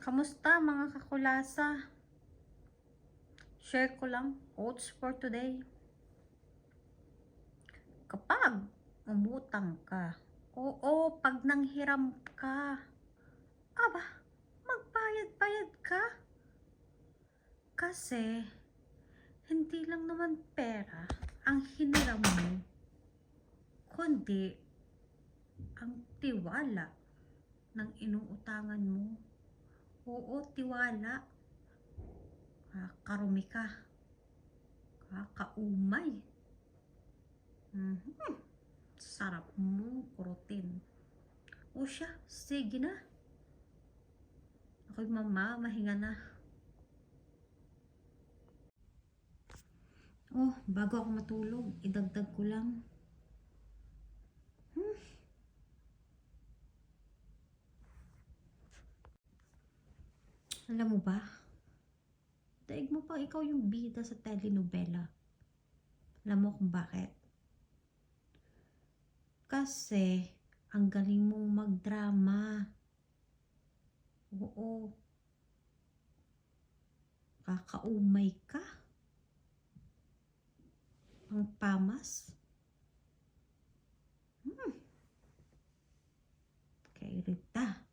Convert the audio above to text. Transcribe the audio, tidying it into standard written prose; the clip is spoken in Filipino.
Kamusta mga kakulasa? Share ko lang quotes for today. Kapag umutang ka, pag nanghiram ka, aba, magbayad-bayad ka. Kasi, hindi lang naman pera ang hiniram mo, kundi ang tiwala ng inuutangan mo. Oo, tiwala. Karumi ka. Kaumay. Sarap mo kurutin. O siya, sige na. Ako'y mahinga na. Bago ako matulog, idagdag ko lang. Alam mo ba? Daig mo pang ikaw yung bida sa telenovela. Alam mo kung bakit? Kasi, ang galing mong magdrama. Oo. Kakaumay ka. Ang pamas. Kay Rita.